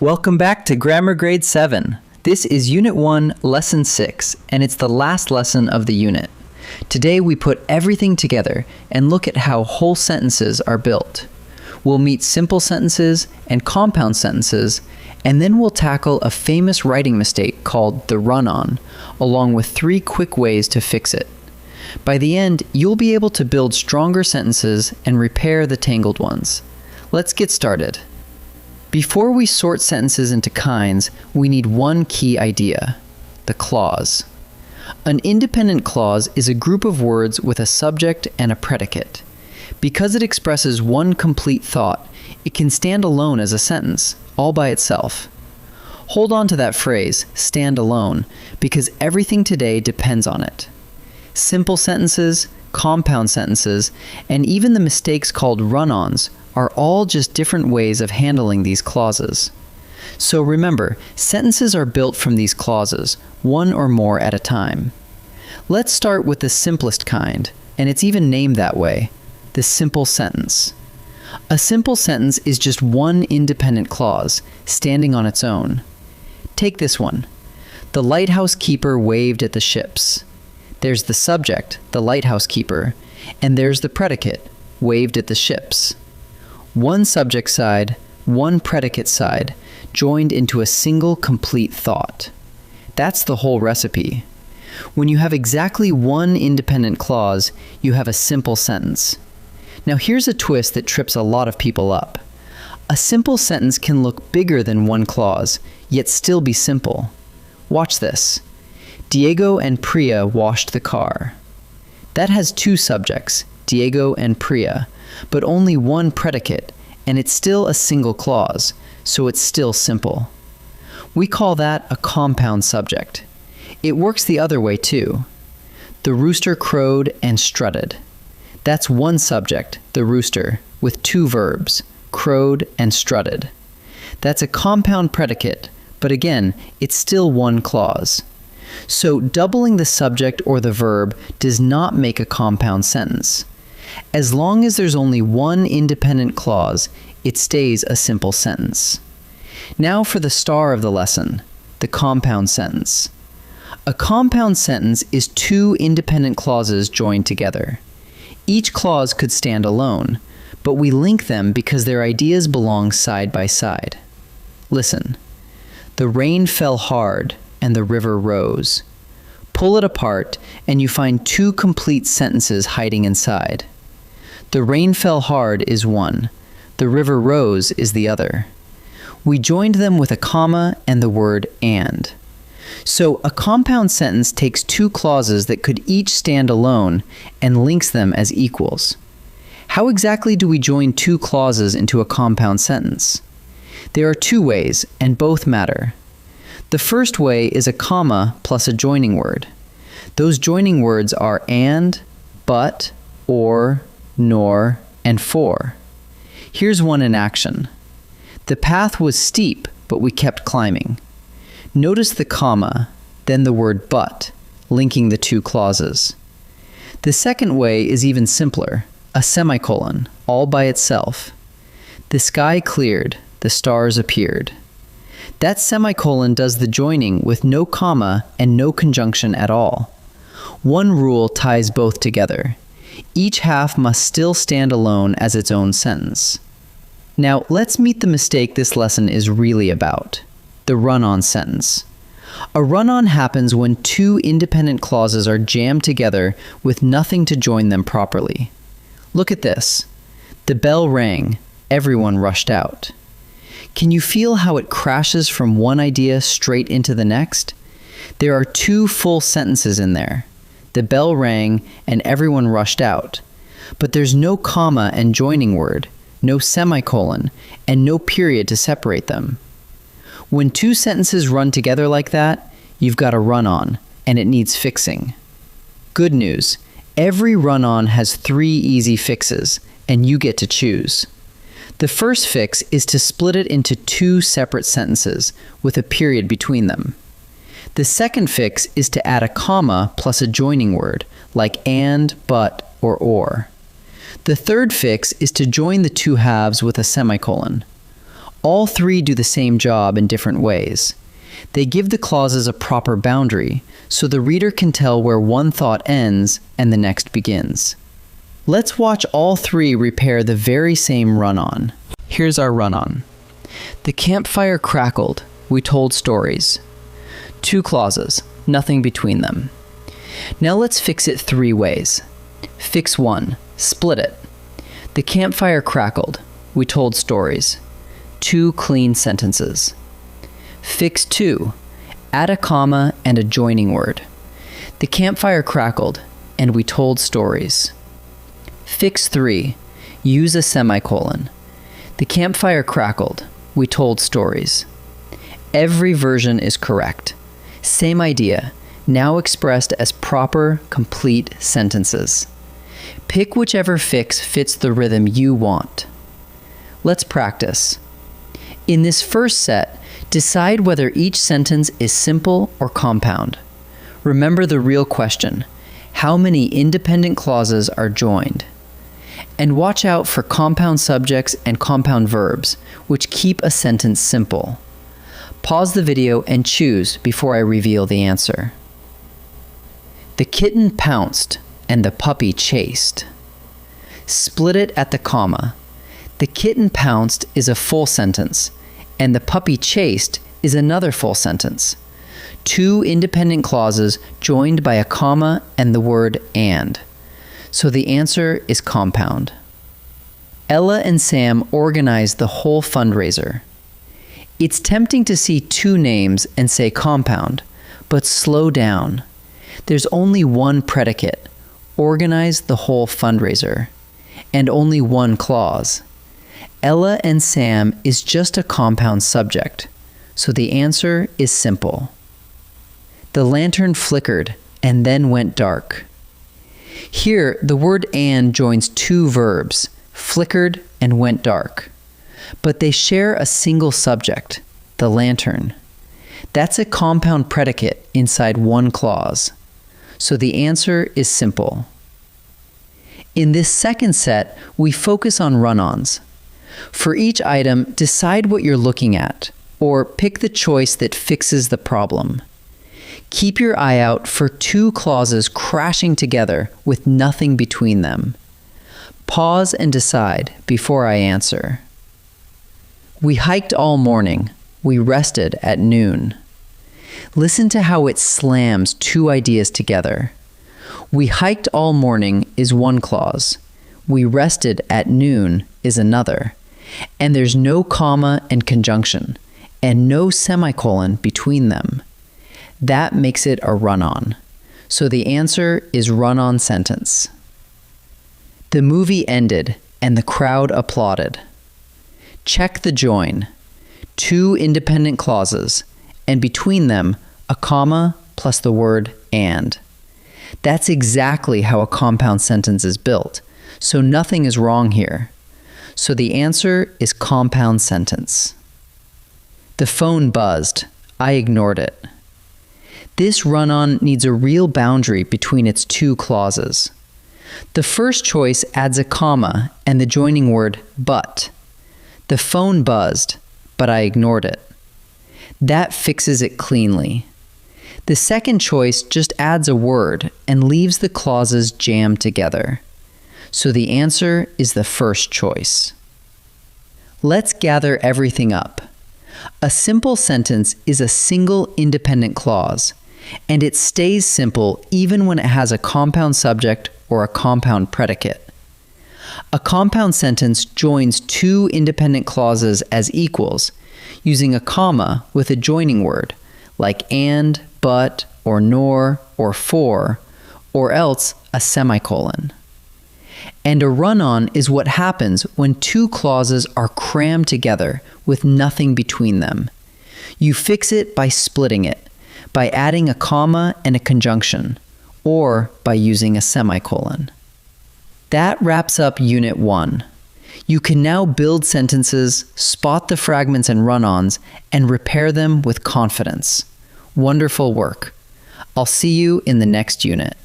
Welcome back to Grammar Grade 7. This is Unit 1, Lesson 6, and it's the last lesson of the unit. Today we put everything together and look at how whole sentences are built. We'll meet simple sentences and compound sentences, and then we'll tackle a famous writing mistake called the run-on, along with 3 quick ways to fix it. By the end, you'll be able to build stronger sentences and repair the tangled ones. Let's get started. Before we sort sentences into kinds, we need one key idea: the clause. An independent clause is a group of words with a subject and a predicate. Because it expresses one complete thought, it can stand alone as a sentence, all by itself. Hold on to that phrase, stand alone, because everything today depends on it. Simple sentences, compound sentences, and even the mistakes called run-ons are all just different ways of handling these clauses. So remember, sentences are built from these clauses, one or more at a time. Let's start with the simplest kind, and it's even named that way, the simple sentence. A simple sentence is just one independent clause, standing on its own. Take this one. The lighthouse keeper waved at the ships. There's the subject, the lighthouse keeper, and there's the predicate, waved at the ships. One subject side, one predicate side, joined into a single complete thought. That's the whole recipe. When you have exactly one independent clause, you have a simple sentence. Now here's a twist that trips a lot of people up. A simple sentence can look bigger than one clause, yet still be simple. Watch this. Diego and Priya washed the car. That has 2 subjects, Diego and Priya, but only one predicate, and it's still a single clause, so it's still simple. We call that a compound subject. It works the other way too. The rooster crowed and strutted. That's one subject, the rooster, with 2 verbs, crowed and strutted. That's a compound predicate, but again, it's still one clause. So doubling the subject or the verb does not make a compound sentence. As long as there's only one independent clause, it stays a simple sentence. Now for the star of the lesson, the compound sentence. A compound sentence is 2 independent clauses joined together. Each clause could stand alone, but we link them because their ideas belong side by side. Listen. The rain fell hard and the river rose. Pull it apart and you find 2 complete sentences hiding inside. The rain fell hard is one. The river rose is the other. We joined them with a comma and the word and. So a compound sentence takes 2 clauses that could each stand alone and links them as equals. How exactly do we join 2 clauses into a compound sentence? There are 2 ways, and both matter. The first way is a comma plus a joining word. Those joining words are and, but, or, nor, and for. Here's one in action. The path was steep, but we kept climbing. Notice the comma, then the word but, linking the 2 clauses. The second way is even simpler, a semicolon, all by itself. The sky cleared, the stars appeared. That semicolon does the joining with no comma and no conjunction at all. One rule ties both together. Each half must still stand alone as its own sentence. Now, let's meet the mistake this lesson is really about, the run-on sentence. A run-on happens when 2 independent clauses are jammed together with nothing to join them properly. Look at this. The bell rang. Everyone rushed out. Can you feel how it crashes from one idea straight into the next? There are 2 full sentences in there. The bell rang and everyone rushed out. But there's no comma and joining word, no semicolon, and no period to separate them. When 2 sentences run together like that, you've got a run-on, and it needs fixing. Good news, every run-on has 3 easy fixes, and you get to choose. The first fix is to split it into 2 separate sentences, with a period between them. The second fix is to add a comma plus a joining word, like and, but, or. The third fix is to join the 2 halves with a semicolon. All three do the same job in different ways. They give the clauses a proper boundary, so the reader can tell where one thought ends and the next begins. Let's watch all three repair the very same run-on. Here's our run-on. The campfire crackled. We told stories. Two clauses, nothing between them. Now let's fix it three ways. Fix 1. Split it. The campfire crackled. We told stories. 2 clean sentences. Fix 2. Add a comma and a joining word. The campfire crackled, and we told stories. Fix 3. Use a semicolon. The campfire crackled. We told stories. Every version is correct. Same idea, now expressed as proper, complete sentences. Pick whichever fix fits the rhythm you want. Let's practice. In this first set, decide whether each sentence is simple or compound. Remember the real question: how many independent clauses are joined? And watch out for compound subjects and compound verbs, which keep a sentence simple. Pause the video and choose before I reveal the answer. The kitten pounced and the puppy chased. Split it at the comma. The kitten pounced is a full sentence, and the puppy chased is another full sentence. 2 independent clauses joined by a comma and the word and. So the answer is compound. Ella and Sam organized the whole fundraiser. It's tempting to see 2 names and say compound, but slow down. There's only one predicate, organize the whole fundraiser, and only one clause. Ella and Sam is just a compound subject, so the answer is simple. The lantern flickered and then went dark. Here, the word and joins 2 verbs, flickered and went dark. But they share a single subject, the lantern. That's a compound predicate inside one clause. So the answer is simple. In this second set, we focus on run-ons. For each item, decide what you're looking at, or pick the choice that fixes the problem. Keep your eye out for 2 clauses crashing together with nothing between them. Pause and decide before I answer. We hiked all morning. We rested at noon. Listen to how it slams 2 ideas together. We hiked all morning is one clause. We rested at noon is another. And there's no comma and conjunction, and no semicolon between them. That makes it a run-on. So the answer is run-on sentence. The movie ended, and the crowd applauded. Check the join. 2 independent clauses, and between them, a comma plus the word and. That's exactly how a compound sentence is built, so nothing is wrong here. So the answer is compound sentence. The phone buzzed. I ignored it. This run-on needs a real boundary between its 2 clauses. The first choice adds a comma and the joining word but. The phone buzzed, but I ignored it. That fixes it cleanly. The second choice just adds a word and leaves the clauses jammed together. So the answer is the first choice. Let's gather everything up. A simple sentence is a single independent clause, and it stays simple even when it has a compound subject or a compound predicate. A compound sentence joins 2 independent clauses as equals, using a comma with a joining word, like and, but, or nor, or for, or else a semicolon. And a run-on is what happens when 2 clauses are crammed together with nothing between them. You fix it by splitting it, by adding a comma and a conjunction, or by using a semicolon. That wraps up Unit 1. You can now build sentences, spot the fragments and run-ons, and repair them with confidence. Wonderful work. I'll see you in the next unit.